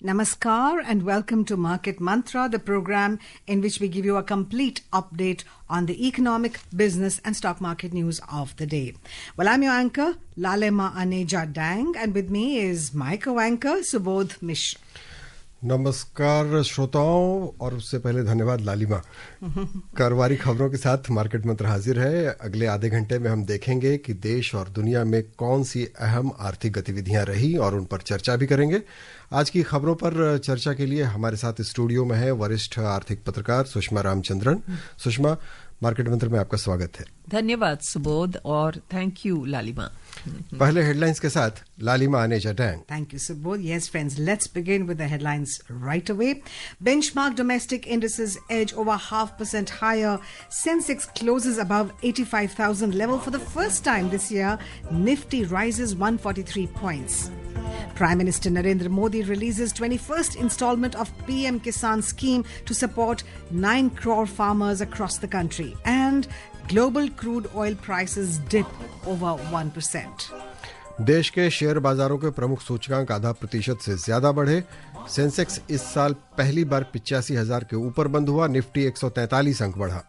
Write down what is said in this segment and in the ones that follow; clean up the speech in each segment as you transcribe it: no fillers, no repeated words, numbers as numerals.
Namaskar and welcome to Market Mantra, the program in which we give you a complete update on the economic, business and stock market news of the day. Well, I'm your anchor, Lalema Aneja Dang, and with me is my co-anchor, Subodh Mishra. नमस्कार श्रोताओं और उससे पहले धन्यवाद लालिमा। कारोबारी खबरों के साथ मार्केट मंत्र हाजिर है। अगले आधे घंटे में हम देखेंगे कि देश और दुनिया में कौन सी अहम आर्थिक गतिविधियां रही और उन पर चर्चा भी करेंगे। आज की खबरों पर चर्चा के लिए हमारे साथ स्टूडियो में है वरिष्ठ आर्थिक पत्रकार सुषमा रामचंद्रन। सुषमा, मार्केट मंत्र में आपका स्वागत है। धन्यवाद सुबोध और थैंक यू लालिमा। पहले हेडलाइंस के साथ लालिमा आनेजा dang. Thank you, Subodh. Yes, friends, let's begin with the headlines right away. Benchmark domestic indices edge over 0.5% higher. Sensex closes above 85,000 level for the first time this year. Nifty rises 143 points. Prime Minister Narendra Modi releases 21st installment of PM Kisan scheme to support 9 crore farmers across the country. And global crude oil prices dip over 1%. देश के share बाजारों के प्रमुख सूचकांक आधा प्रतिशत से ज्यादा बढ़े। सेंसेक्स इस साल पहली बार 85,000 के ऊपर बंद हुआ। निफ्टी 143 अंक बढ़ा।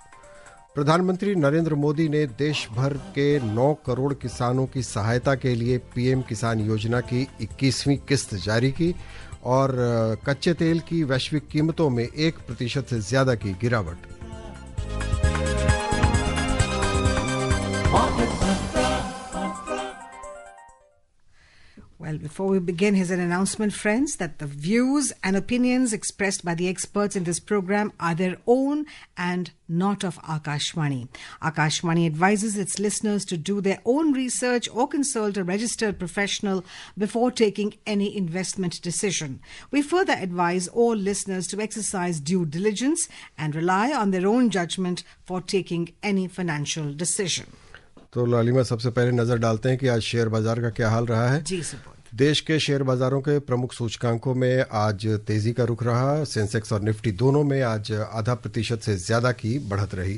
प्रधानमंत्री नरेंद्र मोदी ने देश भर के 9 करोड़ किसानों की सहायता के लिए पीएम किसान योजना की 21वीं किस्त जारी की और कच्चे तेल की वैश्विक कीमतों में 1% से ज्यादा की गिरावट। Well, before we begin, here's an announcement, friends, that the views and opinions expressed by the experts in this program are their own and not of Akashvani. Akashvani advises its listeners to do their own research or consult a registered professional before taking any investment decision. We further advise all listeners to exercise due diligence and rely on their own judgment for taking any financial decision. तो लालिमा, सबसे पहले नजर डालते हैं कि आज share बाजार का क्या हाल रहा है। जी सुबोध। देश के शेयर बाजारों के प्रमुख सूचकांकों में आज तेजी का रुख रहा। सेंसेक्स और निफ्टी दोनों में आज आधा प्रतिशत से ज्यादा की बढ़त रही।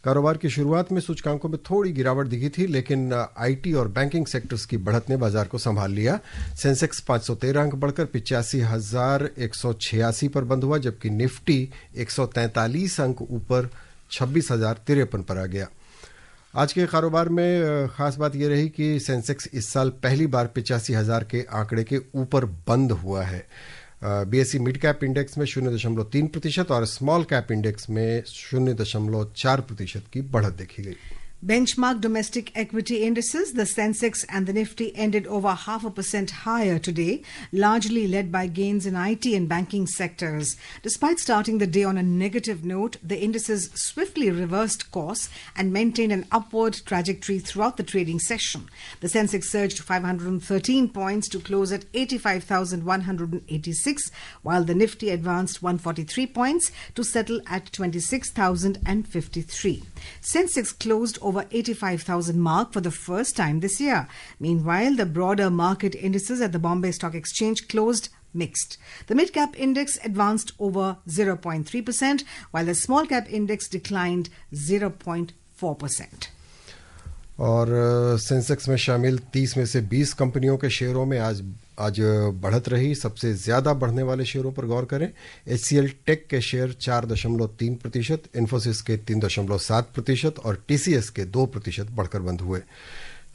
कारोबार की शुरुआत में सूचकांकों में थोड़ी गिरावट दिखी थी, लेकिन आईटी और बैंकिंग सेक्टर्स की बढ़त ने बाजार को संभाल लिया। सेंसेक्स 513 अंक बढ़कर 85,186 पर बंद हुआ, जबकि निफ्टी 143 अंक ऊपर 26,053 पर आ गया। आज के कारोबार में खास बात यह रही कि सेंसेक्स इस साल पहली बार 85,000 के आंकड़े के ऊपर बंद हुआ है। बीएसई मिड कैप इंडेक्स में 0.3% और स्मॉल कैप इंडेक्स में 0.4% की बढ़त देखी गई। Benchmark domestic equity indices, the Sensex and the Nifty ended over 0.5% higher today, largely led by gains in IT and banking sectors. Despite starting the day on a negative note, the indices swiftly reversed course and maintained an upward trajectory throughout the trading session. The Sensex surged 513 points to close at 85,186, while the Nifty advanced 143 points to settle at 26,053. Sensex closed over 85,000 mark for the first time this year. Meanwhile, the broader market indices at the Bombay Stock Exchange closed mixed. The mid-cap index advanced over 0.3%, while the small-cap index declined 0.4%. और Sensex में शामिल 30 में से 20 कंपनियों के शेयरों में आज बढ़त रही। सबसे ज्यादा बढ़ने वाले शेयरों पर गौर करें। HCL टेक के शेयर 4.3%, इन्फोसिस के 3.7% और TCS के 2% बढ़कर बंद हुए।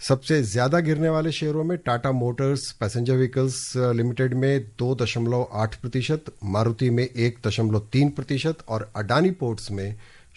सबसे ज्यादा गिरने वाले शेयरों में Tata Motors passenger vehicles limited में 2.8%, मारुति में 1.3% और अडानी पोर्ट्स में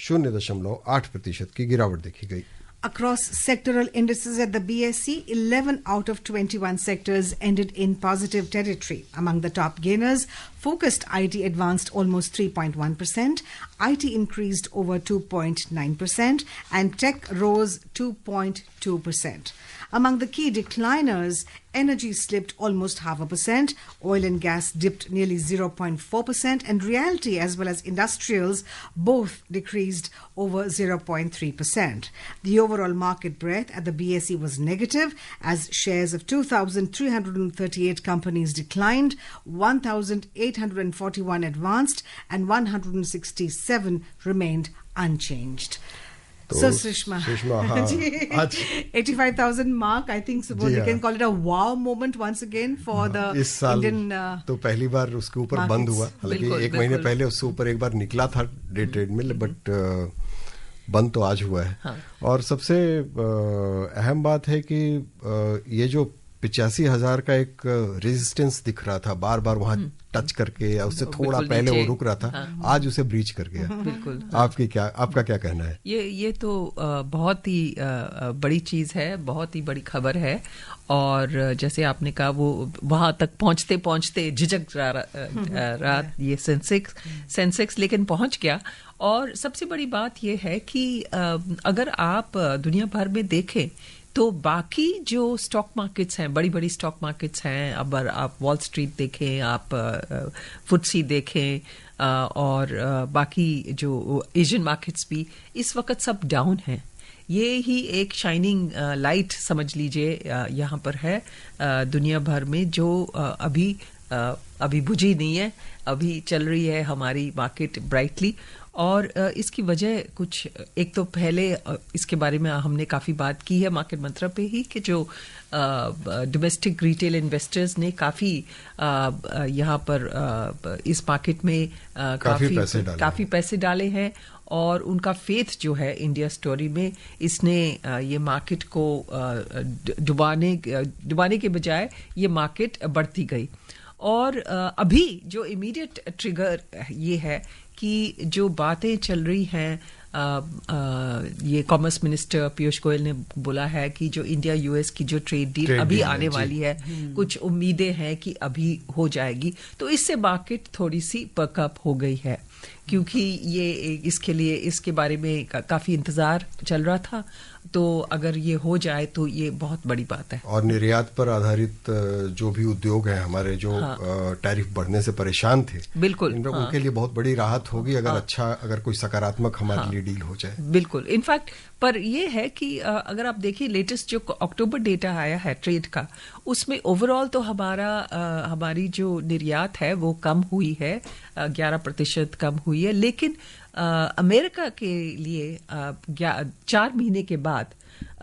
0.8% की गिरावट देखी गई। Across sectoral indices at the BSE, 11 out of 21 sectors ended in positive territory. Among the top gainers, focused IT advanced almost 3.1%, IT increased over 2.9%, and tech rose 2.2%. Among the key decliners, energy slipped almost 0.5%, oil and gas dipped nearly 0.4%, and realty as well as industrials both decreased over 0.3%. The overall market breadth at the BSE was negative as shares of 2,338 companies declined, 1,841 advanced, and 167 remained unchanged. So Sushma हाँ आज 85,000 mark, I think Subodh, you can call it a wow moment once again for the इस साल Indian तो पहली बार उसके ऊपर बंद हुआ, हालांकि एक महीने पहले उससे ऊपर एक बार निकला था डे ट्रेड में, बट बंद तो आज हुआ है। हाँ। और सबसे अहम बात है कि ये जो 85,000 का एक रेजिस्टेंस दिख रहा था बार बार वहां टच करके, या उससे थोड़ा पहले वो रुक रहा था, आज उसे ब्रीच कर गया। बिल्कुल। आपका क्या कहना है? ये तो बहुत ही बड़ी चीज है, बहुत ही बड़ी खबर है। और जैसे आपने कहा, वो वहां तक पहुंचते पहुंचते झिझक रहा ये सेंसेक्स, लेकिन पहुंच गया। और सबसे बड़ी बात ये है कि अगर आप दुनिया भर में देखें तो बाकी जो स्टॉक मार्केट्स हैं, बड़ी बड़ी स्टॉक मार्केट्स हैं, अब आप वॉल स्ट्रीट देखें, आप फुटसी देखें, और बाकी जो एशियन मार्केट्स भी इस वक्त सब डाउन हैं। ये ही एक शाइनिंग लाइट समझ लीजिए यहाँ पर है दुनिया भर में, जो अभी बुझी नहीं है, अभी चल रही है हमारी मार्केट ब्राइटली। और इसकी वजह कुछ, एक तो पहले इसके बारे में हमने काफ़ी बात की है मार्केट मंत्रा पे ही, कि जो डोमेस्टिक रिटेल इन्वेस्टर्स ने काफ़ी यहाँ पर इस मार्केट में काफ़ी पैसे डाले हैं, और उनका फेथ जो है इंडिया स्टोरी में, इसने ये मार्केट को डुबाने के बजाय ये मार्केट बढ़ती गई। और अभी जो इमीडिएट ट्रिगर ये है कि जो बातें चल रही हैं, ये कॉमर्स मिनिस्टर पीयूष गोयल ने बोला है कि जो इंडिया यूएस की जो ट्रेड डील अभी आने वाली है, कुछ उम्मीदें हैं कि अभी हो जाएगी, तो इससे मार्केट थोड़ी सी पर्कअप हो गई है, क्योंकि ये इसके बारे में काफी इंतजार चल रहा था। तो अगर ये हो जाए तो ये बहुत बड़ी बात है। और निर्यात पर आधारित जो भी उद्योग हैं हमारे, जो टैरिफ बढ़ने से परेशान थे, बिल्कुल उनके लिए बहुत बड़ी राहत होगी अगर कोई सकारात्मक हमारे लिए डील हो जाए। बिल्कुल। इनफैक्ट पर ये है कि अगर आप देखिए लेटेस्ट जो अक्टूबर डेटा आया है ट्रेड का, उसमें ओवरऑल तो हमारी जो निर्यात है वो कम हुई है, 11% कम हुई है, लेकिन अमेरिका के लिए 4 महीने के बाद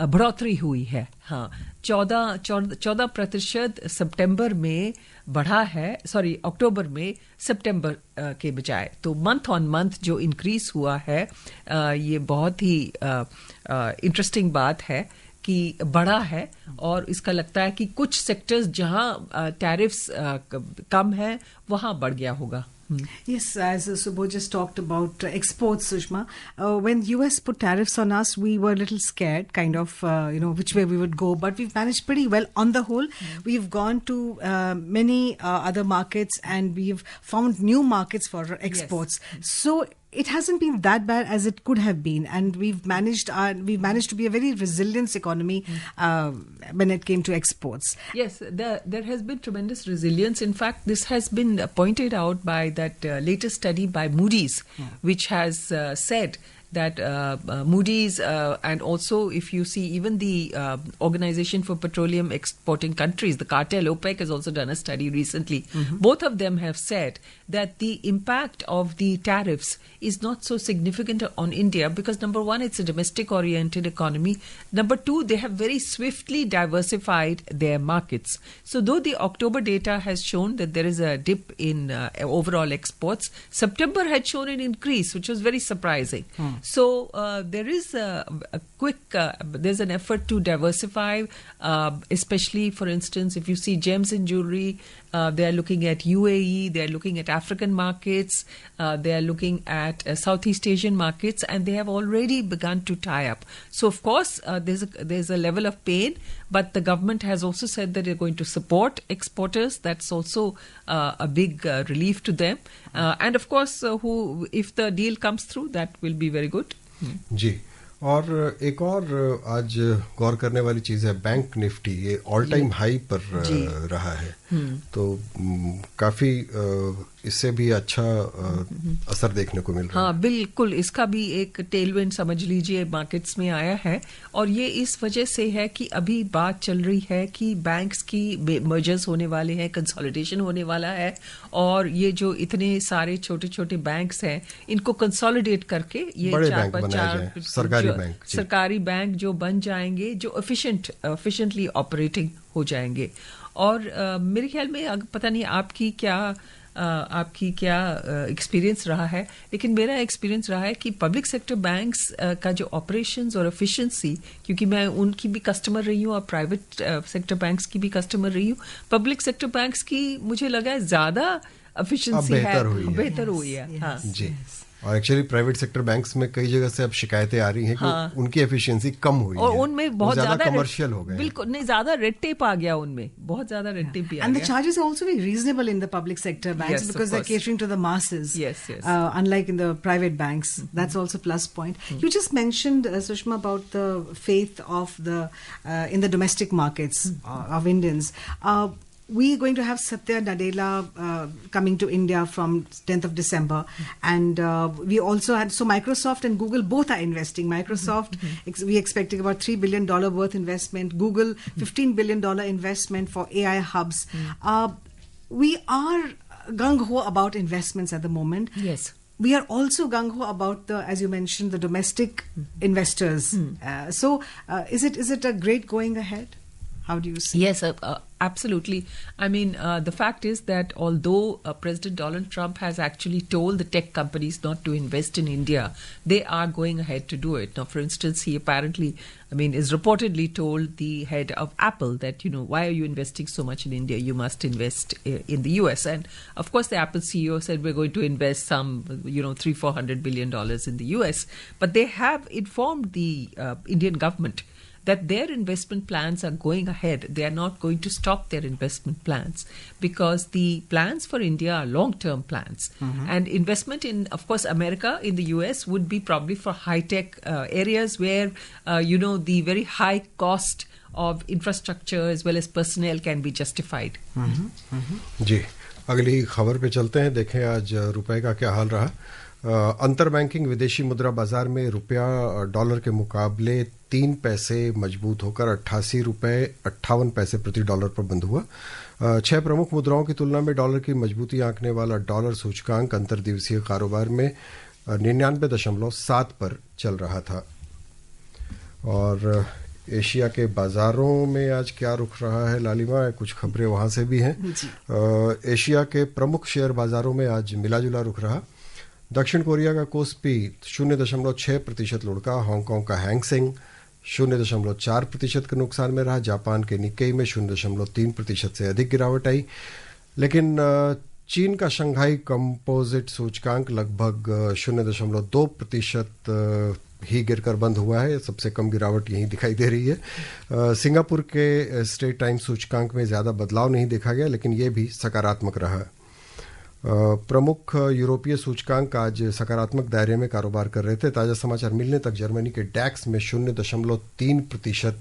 बढ़ोतरी हुई है। हाँ, 14% सितंबर में बढ़ा है, अक्टूबर में सितंबर के बजाय। तो मंथ ऑन मंथ जो इंक्रीज हुआ है, ये बहुत ही इंटरेस्टिंग बात है कि बढ़ा है। और इसका लगता है कि कुछ सेक्टर्स जहां टैरिफ्स कम है वहां बढ़ गया होगा। Yes, as Subodh just talked about exports, Sushma, when US put tariffs on us, we were a little scared, kind of, which way we would go. But we've managed pretty well on the whole. We've gone to many other markets, and we've found new markets for our exports. Yes. So it hasn't been that bad as it could have been, and we've managed to be a very resilient economy when it came to exports. Yes, there has been tremendous resilience. In fact, this has been pointed out by that latest study by Moody's, which has said that Moody's and also if you see even the Organization for Petroleum Exporting Countries, the cartel OPEC, has also done a study recently. Both of them have said that the impact of the tariffs is not so significant on India because number one, it's a domestic oriented economy. Number two, they have very swiftly diversified their markets. So though the October data has shown that there is a dip in overall exports, September had shown an increase, which was very surprising. So there is there's an effort to diversify, especially, for instance, if you see gems and jewelry, they are looking at UAE, they are looking at African markets, they are looking at Southeast Asian markets, and they have already begun to tie up. So of course there's a level of pain, but the government has also said that they're going to support exporters. That's also a big relief to them. And of course, if the deal comes through, that will be very good. जी, और एक और आज गौर करने वाली चीज है bank Nifty, ये all time high पर रहा है, तो काफी इससे भी अच्छा असर देखने को मिल रहा है। हाँ बिल्कुल, इसका भी एक टेलविंड समझ लीजिए मार्केट्स में आया है, और ये इस वजह से है कि अभी बात चल रही है कि बैंक्स की मर्जर्स होने वाले हैं, कंसोलिडेशन होने वाला है, और ये जो इतने सारे छोटे छोटे बैंक्स हैं इनको कंसोलिडेट करके ये बड़े बैंक बनाए जाएं, सरकारी सरकारी बैंक जो बन जाएंगे, जो एफिशिएंटली ऑपरेटिंग हो जाएंगे। और मेरे ख्याल में पता नहीं आपकी क्या एक्सपीरियंस रहा है, लेकिन मेरा एक्सपीरियंस रहा है कि पब्लिक सेक्टर बैंक्स का जो ऑपरेशंस और एफिशिएंसी, क्योंकि मैं उनकी भी कस्टमर रही हूँ और प्राइवेट सेक्टर बैंक्स की भी कस्टमर रही हूँ, पब्लिक सेक्टर बैंक्स की मुझे लगा है ज्यादा एफिशिएंसी बेहतर हुई है। हाँ जी। और एक्चुअली प्राइवेट सेक्टर बैंक्स में कई जगह से अब शिकायतें आ रही हैं कि उनकी एफिशिएंसी कम हुई है और उनमें बहुत ज्यादा कमर्शियल हो गए। बिल्कुल नहीं, ज्यादा रेड टेप आ गया उनमें, बहुत ज्यादा रेड टेप भी आ गया। And the charges are also very reasonable in the public sector banks, yes, because they're catering to the masses. Yes. Unlike in the private banks, that's also plus point. You just mentioned, Sushma, about the faith of the in the domestic markets of Indians. We're going to have Satya Nadella coming to India from 10th of December. And we also had, so Microsoft and Google both are investing. Microsoft, we're expecting about $3 billion worth investment. Google, $15 billion investment for AI hubs. We are gung-ho about investments at the moment. Yes. We are also gung-ho about the, as you mentioned, the domestic investors. So is it a great going ahead? How do you see? Yes, absolutely. I mean, the fact is that although President Donald Trump has actually told the tech companies not to invest in India, they are going ahead to do it. Now, for instance, he apparently, is reportedly told the head of Apple that, why are you investing so much in India? You must invest in the US. And of course, the Apple CEO said we're going to invest some, $300-400 billion in the US. But they have informed the Indian government that their investment plans are going ahead. They are not going to stop their investment plans, because the plans for India are long-term plans. And investment in, of course, America, in the US, would be probably for high-tech areas where, the very high cost of infrastructure as well as personnel can be justified. जी, अगली खबर पे चलते हैं। देखें आज रुपए का क्या हाल रहा। अंतर बैंकिंग विदेशी मुद्रा बाजार में रुपया डॉलर के मुकाबले 3 पैसे मजबूत होकर 88 रुपए 58 पैसे प्रति डॉलर पर बंद हुआ। 6 प्रमुख मुद्राओं की तुलना में डॉलर की मजबूती आंकने वाला डॉलर सूचकांक अंतर्दिवसीय कारोबार में 99.7 पर चल रहा था। और एशिया के बाजारों में आज क्या रुख रहा है लालिमा, कुछ खबरें वहां से भी हैं। एशिया के प्रमुख शेयर बाजारों में आज मिला-जुला रुख रहा। दक्षिण कोरिया का कोस्पी 0.6% लुढ़का। हांगकांग का हैंगसेंग 0.4% के नुकसान में रहा। जापान के निक्केई में 0.3% से अधिक गिरावट आई। लेकिन चीन का शंघाई कंपोजिट सूचकांक लगभग 0.2% ही गिरकर बंद हुआ है। सबसे कम गिरावट यहीं दिखाई दे रही है। सिंगापुर के स्ट्रेट टाइम सूचकांक में ज़्यादा बदलाव नहीं देखा गया, लेकिन ये भी सकारात्मक रहा। प्रमुख यूरोपीय सूचकांक आज सकारात्मक दायरे में कारोबार कर रहे थे। ताज़ा समाचार मिलने तक जर्मनी के डैक्स में 0.3%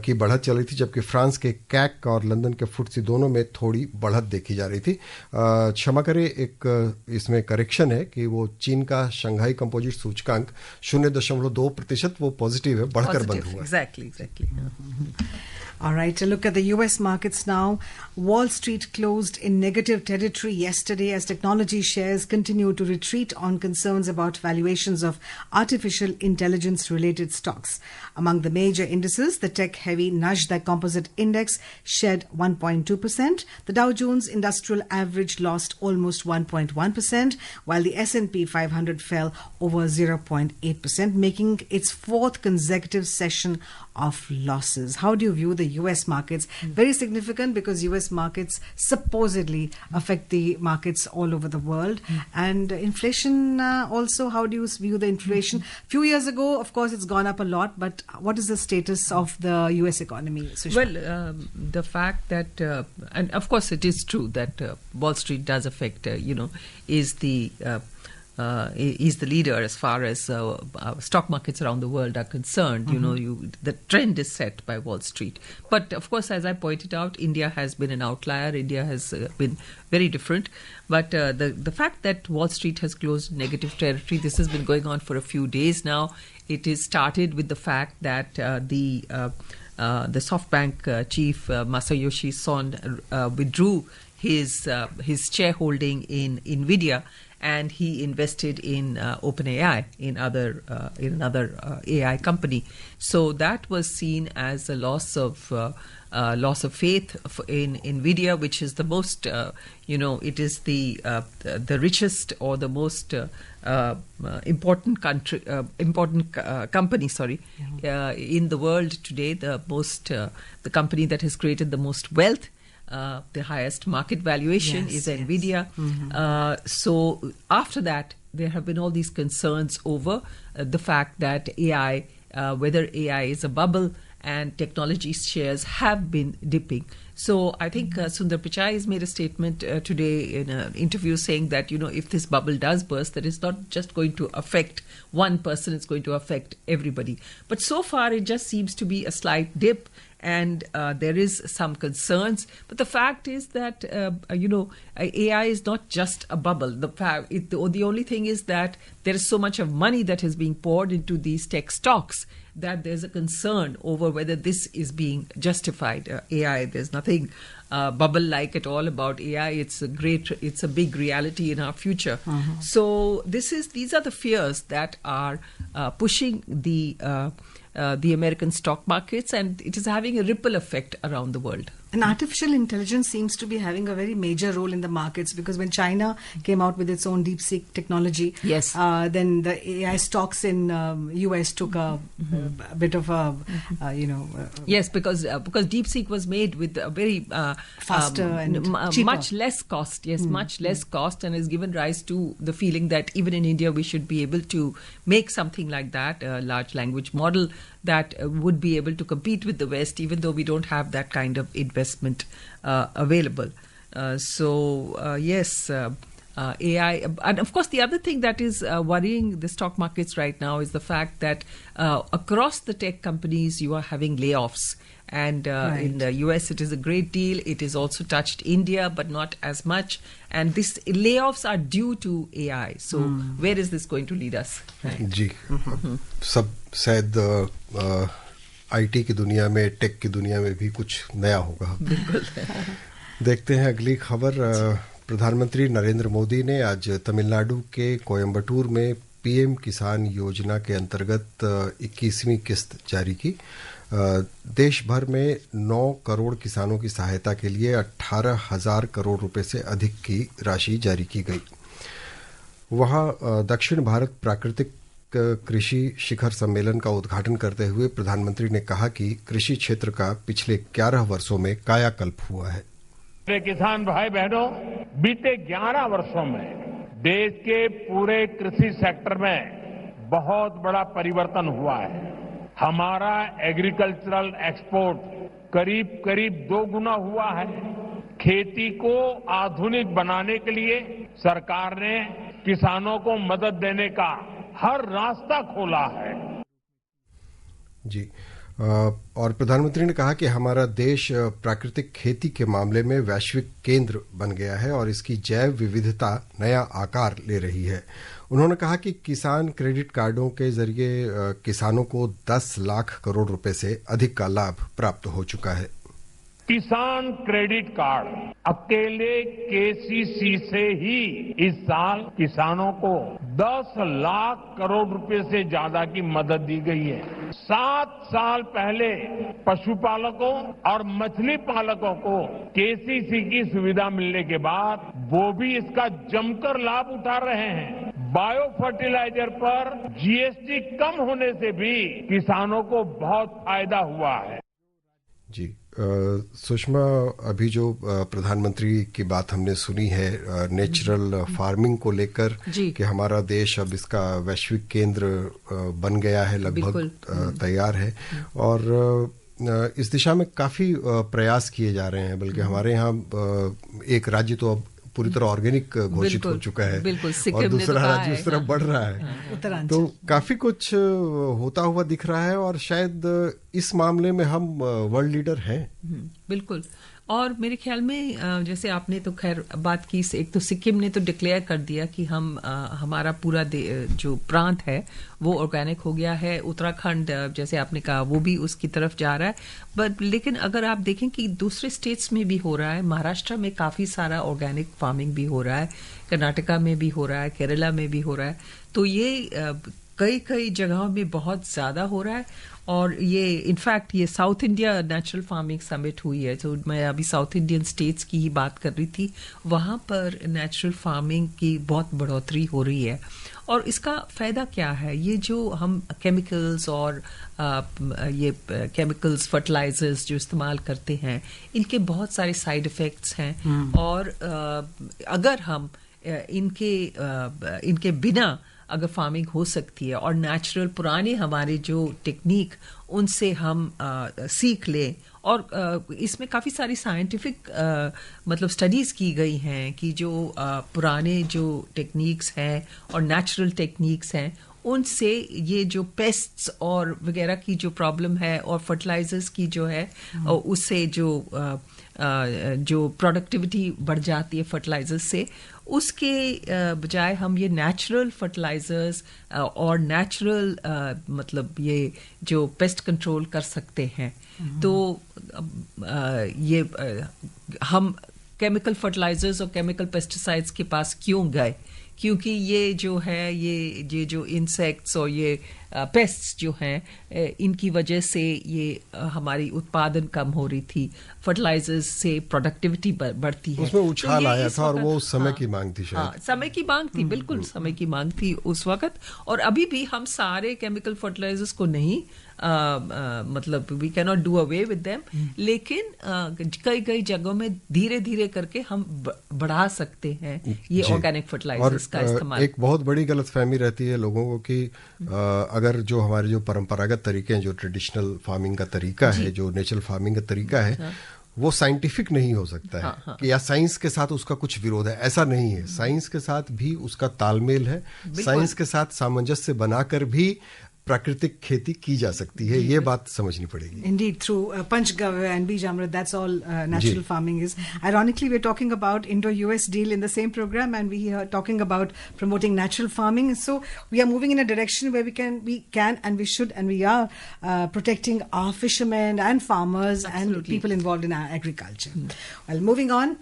की बढ़त चल रही थी, जबकि फ्रांस के कैक और लंदन के फुट्सी दोनों में थोड़ी बढ़त देखी जा रही थी। क्षमा करें, एक इसमें करेक्शन है कि वो चीन का शंघाई कंपोजिट सूचकांक 0.2% वो पॉजिटिव है, बढ़कर बंद हुआ। Exactly. All right, a look at the US markets now. Wall Street closed in negative territory yesterday as technology shares continue to retreat on concerns about valuations of artificial intelligence related stocks. Among the major indices, the tech-heavy Nasdaq Composite Index shed 1.2%. The Dow Jones Industrial Average lost almost 1.1%, while the S&P 500 fell over 0.8%, making its fourth consecutive session of losses. How do you view the US markets? Very significant, because US markets supposedly affect the markets all over the world. And inflation also, how do you view the inflation? Few years ago, of course, it's gone up a lot, but what is the status of the US economy, Sushma? Well, the fact that, and of course it is true that Wall Street does affect, is the leader as far as stock markets around the world are concerned. The trend is set by Wall Street. But of course, as I pointed out, India has been an outlier. India has been very different. But the fact that Wall Street has closed negative territory, this has been going on for a few days now. It is started with the fact that the SoftBank chief Masayoshi Son withdrew his shareholding in Nvidia, and he invested in OpenAI, in another AI company. So that was seen as a loss of faith in Nvidia, which is the most, it is the richest or the most important company, in the world today. The company that has created the most wealth. The highest market valuation is Nvidia. So after that, there have been all these concerns over the fact that AI, whether AI is a bubble, and technology shares have been dipping. So I think Sundar Pichai has made a statement today in an interview saying that, if this bubble does burst, that it's not just going to affect one person, it's going to affect everybody. But so far, it just seems to be a slight dip. And there is some concerns, but the fact is that AI is not just a bubble. The only thing is that there is so much of money that is being poured into these tech stocks that there's a concern over whether this is being justified. AI, there's nothing bubble-like at all about AI. It's a big reality in our future. So these are the fears that are pushing the American stock markets, and it is having a ripple effect around the world. And artificial intelligence seems to be having a very major role in the markets, because when China came out with its own DeepSeek technology, then the AI stocks in US took a bit of a, Yes, because DeepSeek was made with a very faster and cheaper. Much less cost. Yes, much less cost, and has given rise to the feeling that even in India we should be able to make something like that, a large language model that would be able to compete with the West, even though we don't have that kind of investment available. Yes, AI. And of course, the other thing that is worrying the stock markets right now is the fact that across the tech companies, you are having layoffs. And in the US, it is a great deal. It has also touched India, but not as much. And these layoffs are due to AI. So where is this going to lead us? जी, सब शायद IT की दुनिया में, take की दुनिया में भी कुछ नया होगा. बिल्कुल. देखते हैं अगली खबर. प्रधानमंत्री नरेंद्र मोदी ने आज तमिलनाडु के कोयम्बटूर में पीएम किसान योजना के अंतर्गत 21वीं किस्त जारी की. देश भर में 9 करोड़ किसानों की सहायता के लिए 18,000 करोड़ रुपए से अधिक की राशि जारी की गई. वहां दक्षिण भारत प्राकृतिक कृषि शिखर सम्मेलन का उद्घाटन करते हुए प्रधानमंत्री ने कहा कि कृषि क्षेत्र का पिछले 11 वर्षों में कायाकल्प हुआ है. मेरे किसान भाई बहनों, बीते 11 वर्षों में देश के पूरे कृषि सेक्टर में बहुत बड़ा परिवर्तन हुआ है. हमारा एग्रीकल्चरल एक्सपोर्ट करीब 2 गुना हुआ है. खेती को आधुनिक बनाने के लिए सरकार ने किसानों को मदद देने का हर रास्ता खोला है. जी, और प्रधानमंत्री ने कहा कि हमारा देश प्राकृतिक खेती के मामले में वैश्विक केंद्र बन गया है और इसकी जैव विविधता नया आकार ले रही है. उन्होंने कहा कि किसान क्रेडिट कार्डों के जरिए किसानों को 10 लाख करोड़ रुपए से अधिक का लाभ प्राप्त हो चुका है. किसान क्रेडिट कार्ड अकेले केसीसी से ही इस साल किसानों को 10 लाख करोड़ रुपए से ज्यादा की मदद दी गई है. 7 साल पहले पशुपालकों और मछली पालकों को केसीसी की सुविधा मिलने के बाद वो भी इसका जमकर लाभ उठा रहे हैं. बायो फर्टिलाइजर पर जीएसटी कम होने से भी किसानों को बहुत फायदा हुआ है. जी, सुषमा, अभी जो प्रधानमंत्री की बात हमने सुनी है नेचुरल फार्मिंग को लेकर कि हमारा देश अब इसका वैश्विक केंद्र बन गया है, लगभग तैयार है और इस दिशा में काफी प्रयास किए जा रहे हैं. बल्कि हमारे यहाँ एक राज्य तो अब पूरी तरह ऑर्गेनिक घोषित हो चुका है और दूसरा राज्य उस तरफ बढ़ रहा है. तो काफी कुछ होता हुआ दिख रहा है और शायद इस मामले में हम वर्ल्ड लीडर हैं. बिल्कुल. और मेरे ख्याल में जैसे आपने तो खैर बात की, एक तो सिक्किम ने तो डिक्लेयर कर दिया कि हम हमारा पूरा जो प्रांत है वो ऑर्गेनिक हो गया है। उत्तराखंड जैसे आपने कहा वो भी उसकी तरफ जा रहा है। बट लेकिन अगर आप देखें कि दूसरे स्टेट्स में भी हो रहा है, महाराष्ट्र में काफ़ी सारा ऑर्गेनिक फार्मिंग भी हो रहा है, कर्नाटका में भी हो रहा है, केरला में भी हो रहा है। तो ये कई कई जगहों में बहुत ज़्यादा हो रहा है। और ये इनफैक्ट ये south India natural farming summit हुई है, तो मैं अभी साउथ इंडियन स्टेट्स की ही बात कर रही थी, वहाँ पर नेचुरल फार्मिंग की बहुत बढ़ोतरी हो रही है। और इसका फ़ायदा क्या है? ये जो हम केमिकल्स और ये केमिकल्स फर्टिलाइजर्स जो इस्तेमाल करते हैं, इनके बहुत सारे साइड इफ़ेक्ट्स हैं। और अगर हम इनके बिना अगर फार्मिंग हो सकती है और नेचुरल पुराने हमारे जो टेक्निक उनसे हम सीख लें, और इसमें काफ़ी सारी साइंटिफिक मतलब स्टडीज़ की गई हैं कि जो पुराने जो टेक्निक्स हैं और नेचुरल टेक्निक्स हैं, उनसे ये जो पेस्ट्स और वगैरह की जो प्रॉब्लम है और फर्टिलाइजर्स की जो है उससे जो प्रोडक्टिविटी बढ़ जाती है फर्टिलाइजर्स से, उसके बजाय हम ये नेचुरल फर्टिलाइजर्स और नेचुरल मतलब ये जो पेस्ट कंट्रोल कर सकते हैं। तो ये हम केमिकल फर्टिलाइजर्स और केमिकल पेस्टिसाइड्स के पास क्यों गए? क्योंकि ये जो है ये जो इंसेक्ट्स और ये पेस्ट्स जो हैं, इनकी वजह से ये हमारी उत्पादन कम हो रही थी, फर्टिलाइजर्स से प्रोडक्टिविटी बढ़ती है। उसमें उछाल आया था और वो उस समय की मांग थी शायद। हाँ, समय की मांग थी, बिल्कुल समय की मांग थी उस वक्त। और अभी भी हम सारे केमिकल फर्टिलाइजर्स को नहीं मतलब we can not do away with them, लेकिन कई कई जगहों में धीरे धीरे करके हम बढ़ा सकते हैं ये ऑर्गेनिक फर्टिलाइजर्स का इस्तेमाल। एक बहुत बड़ी गलतफहमी रहती है लोगों को कि अगर जो हमारे जो परंपरागत तरीके हैं, जो ट्रेडिशनल फार्मिंग का तरीका है, जो नेचुरल फार्मिंग का तरीका है, वो साइंटिफिक नहीं हो सकता है कि या साइंस के साथ उसका कुछ विरोध है। ऐसा नहीं है, साइंस के साथ भी उसका तालमेल है, साइंस के साथ सामंजस्य बनाकर भी प्राकृतिक खेती की जा सकती है, ये बात समझनी पड़ेगी। Indeed, through Panchgavya and Bijamrit, that's all natural farming is. Ironically, we're talking about Indo-US deal in the same program, and we are talking about promoting natural farming. So we are moving in a direction where we can and we should and we are protecting our fishermen and farmers and people involved in our agriculture. Well, moving on,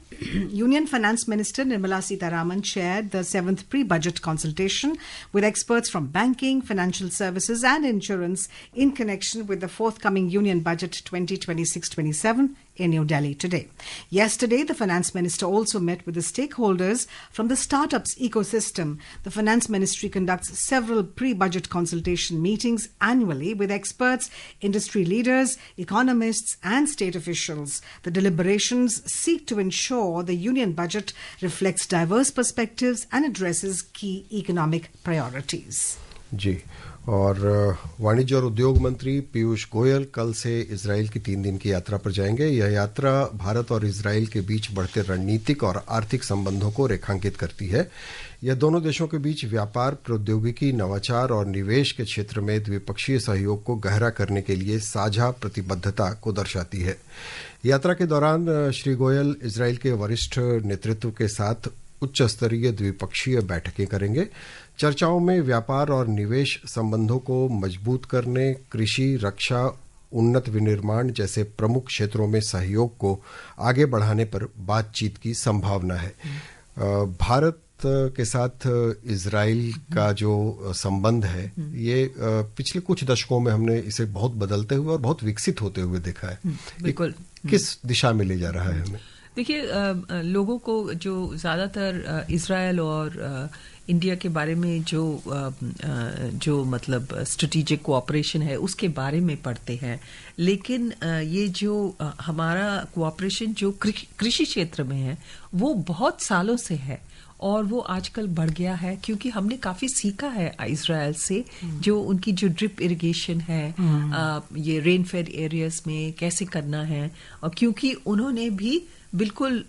Union Finance Minister Nirmala Sitharaman chaired the 7th pre-budget consultation with experts from banking, financial services and insurance in connection with the forthcoming Union Budget 2026-27 in New Delhi today. Yesterday, the Finance Minister also met with the stakeholders from the startups ecosystem. The Finance Ministry conducts several pre-budget consultation meetings annually with experts, industry leaders, economists and state officials. The deliberations seek to ensure the Union Budget reflects diverse perspectives and addresses key economic priorities. जी, और वाणिज्य और उद्योग मंत्री पीयूष गोयल कल से Israel की 3 दिन की यात्रा पर जाएंगे। यह यात्रा भारत और इजराइल के बीच बढ़ते रणनीतिक और आर्थिक संबंधों को रेखांकित करती है। यह दोनों देशों के बीच व्यापार, प्रौद्योगिकी, नवाचार और निवेश के क्षेत्र में द्विपक्षीय सहयोग को गहरा करने के लिए साझा प्रतिबद्धता को दर्शाती है। यात्रा के दौरान श्री गोयल इजराइल के वरिष्ठ नेतृत्व के साथ उच्च स्तरीय द्विपक्षीय बैठकें करेंगे। चर्चाओं में व्यापार और निवेश संबंधों को मजबूत करने, कृषि, रक्षा, उन्नत विनिर्माण जैसे प्रमुख क्षेत्रों में सहयोग को आगे बढ़ाने पर बातचीत की संभावना है। भारत के साथ इजराइल का जो संबंध है, ये पिछले कुछ दशकों में हमने इसे बहुत बदलते हुए और बहुत विकसित होते हुए देखा है। बिल्कुल। किस दिशा में ले जा रहा है हमें? देखिए, लोगों को जो ज़्यादातर इजराइल और इंडिया के बारे में जो मतलब स्ट्रेटेजिक कोऑपरेशन है उसके बारे में पढ़ते हैं, लेकिन ये जो हमारा कोऑपरेशन जो कृषि क्षेत्र में है वो बहुत सालों से है और वो आजकल बढ़ गया है, क्योंकि हमने काफ़ी सीखा है इजराइल से। जो उनकी जो ड्रिप इरिगेशन है, ये रेन फेड एरियाज में कैसे करना है, और क्योंकि उन्होंने भी बिल्कुल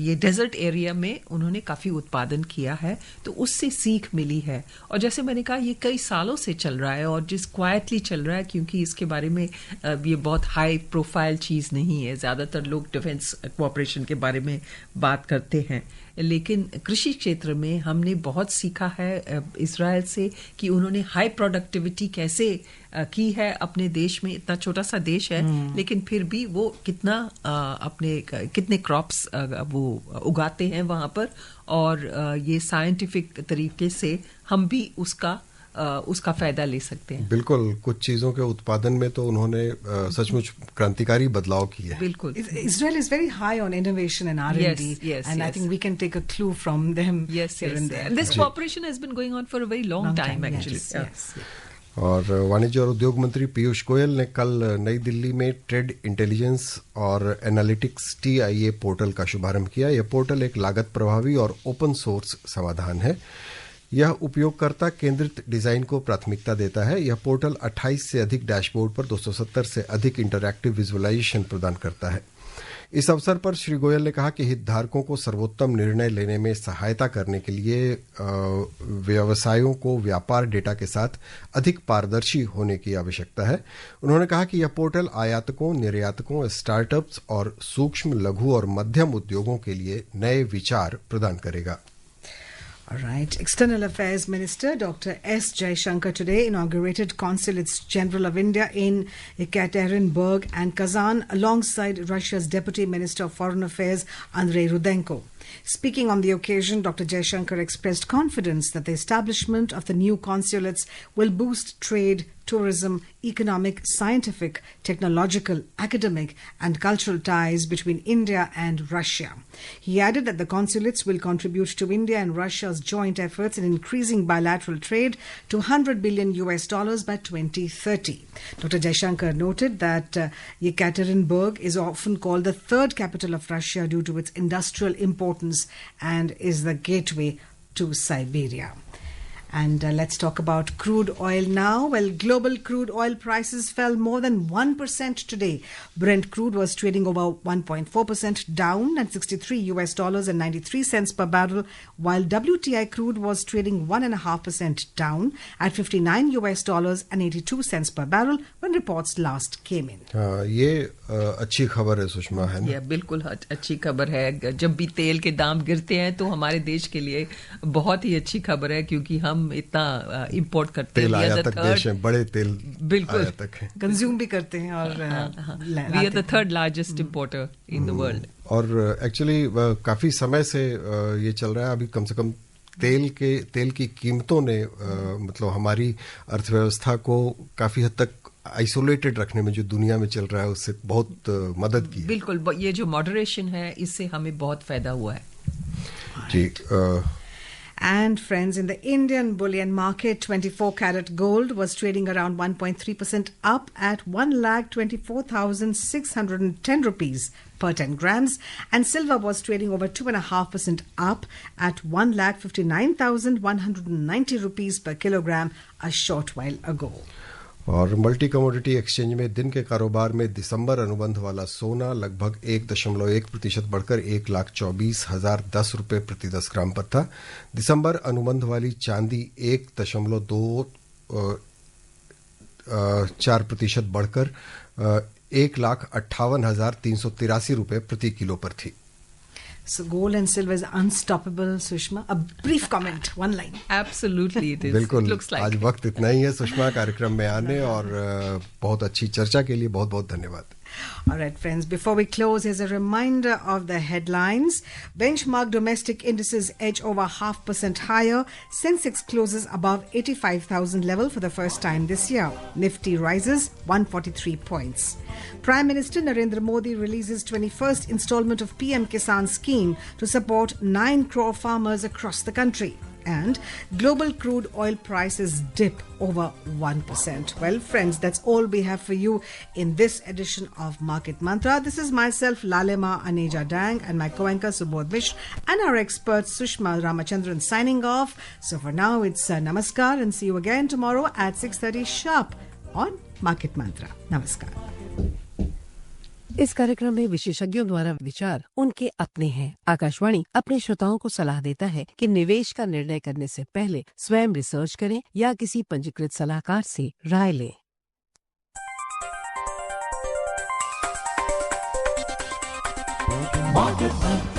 ये डेजर्ट एरिया में उन्होंने काफ़ी उत्पादन किया है, तो उससे सीख मिली है। और जैसे मैंने कहा, ये कई सालों से चल रहा है और जिस क्वाइटली चल रहा है, क्योंकि इसके बारे में ये बहुत हाई प्रोफाइल चीज़ नहीं है। ज़्यादातर लोग डिफेंस कोऑपरेशन के बारे में बात करते हैं, लेकिन कृषि क्षेत्र में हमने बहुत सीखा है इजराइल से कि उन्होंने हाई प्रोडक्टिविटी कैसे की है अपने देश में। इतना छोटा सा देश है, लेकिन फिर भी वो कितने क्रॉप्स वो उगाते हैं वहाँ पर, और ये साइंटिफिक तरीके से हम भी उसका फायदा ले सकते हैं। बिल्कुल, कुछ चीजों के उत्पादन में तो उन्होंने सचमुच क्रांतिकारी बदलाव किए हैं। बिल्कुल, Israel is very high on innovation and R&D, and I think we can take a clue from them. Yes, here and there. And this cooperation has been going on for a very long time actually. Yes. और वाणिज्य और उद्योग मंत्री पीयूष गोयल ने कल नई दिल्ली में trade intelligence और एनालिटिक्स TIA पोर्टल का शुभारंभ किया। यह पोर्टल एक लागत प्रभावी और ओपन सोर्स समाधान है। यह उपयोगकर्ता केंद्रित डिजाइन को प्राथमिकता देता है। यह पोर्टल 28 से अधिक डैशबोर्ड पर 270 से अधिक इंटरैक्टिव विजुअलाइजेशन प्रदान करता है। इस अवसर पर श्री गोयल ने कहा कि हितधारकों को सर्वोत्तम निर्णय लेने में सहायता करने के लिए व्यवसायों को व्यापार डेटा के साथ अधिक पारदर्शी होने की आवश्यकता है। उन्होंने कहा कि यह पोर्टल आयातकों, निर्यातकों, स्टार्टअप्स और सूक्ष्म, लघु और मध्यम उद्योगों के लिए नए विचार प्रदान करेगा। All right. External Affairs Minister Dr. S. Jaishankar today inaugurated Consulates General of India in Ekaterinburg and Kazan alongside Russia's Deputy Minister of Foreign Affairs Andrei Rudenko. Speaking on the occasion, Dr. Jaishankar expressed confidence that the establishment of the new consulates will boost trade, tourism, economic, scientific, technological, academic and cultural ties between India and Russia. He added that the consulates will contribute to India and Russia's joint efforts in increasing bilateral trade to $100 billion by 2030. Dr. Jaishankar noted that Yekaterinburg is often called the third capital of Russia due to its industrial importance and is the gateway to Siberia. And let's talk about crude oil now. Well, global crude oil prices fell more than 1% today. Brent crude was trading over 1.4% down at $63.93 per barrel, while WTI crude was trading 1.5% down at $59.82 per barrel when reports last came in. ये अच्छी खबर है सुषमा, है ना? ये बिल्कुल अच्छी खबर है। जब भी तेल के दाम गिरते हैं तो हमारे देश के लिए बहुत ही अच्छी खबर है, क्योंकि हम इतना इंपोर्ट करते हैं। तेल आयातक देश है, बड़े तेल बिल्कुल आयातक हैं, कंज्यूम भी करते हैं और we are the third largest importer in the world. और एक्चुअली काफी समय से ये चल रहा है। अभी कम से कम तेल की कीमतों ने मतलब हमारी अर्थव्यवस्था को काफी हद तक आइसोलेटेड रखने में जो दुनिया में चल रहा है उससे बहुत मदद की है। बिल्कुल, ये जो मॉडरेशन है इससे हमें बहुत फायदा हुआ है। जी। And friends, in the Indian bullion market, 24-karat gold was trading around 1.3% up at 1,24,610 rupees per 10 grams, and silver was trading over 2.5% up at 1,59,190 rupees per kilogram a short while ago. और multi commodity exchange में दिन के कारोबार में दिसंबर अनुबंध वाला सोना लगभग 1.1% बढ़कर 1,24,010 रुपये प्रति 10 ग्राम पर था। दिसंबर अनुबंध वाली चांदी 1.24% बढ़कर 1,58,383 रुपये प्रति किलो पर थी। So gold and silver is unstoppable, Sushma. A brief comment, one line. Absolutely it is. बिल्कुल, It looks like. आज वक्त इतना ही है सुषमा कार्यक्रम में आने और बहुत अच्छी चर्चा के लिए बहुत बहुत धन्यवाद। All right, friends, before we close, here's a reminder of the headlines. Benchmark domestic indices edge over 0.5% higher. Sensex closes above 85,000 level for the first time this year. Nifty rises 143 points. Prime Minister Narendra Modi releases 21st installment of PM Kisan scheme to support 9 crore farmers across the country. And global crude oil prices dip over 1%. Well, friends, that's all we have for you in this edition of Market Mantra. This is myself, Lalema Aneja Dang, and my co-anchor Subodh Mishra, and our expert Sushma Ramachandran signing off. So for now, it's Namaskar, and see you again tomorrow at 6:30 sharp on Market Mantra. Namaskar. इस कार्यक्रम में विशेषज्ञों द्वारा विचार उनके अपने हैं। आकाशवाणी अपने श्रोताओं को सलाह देता है कि निवेश का निर्णय करने से पहले स्वयं रिसर्च करें या किसी पंजीकृत सलाहकार से राय लें। Market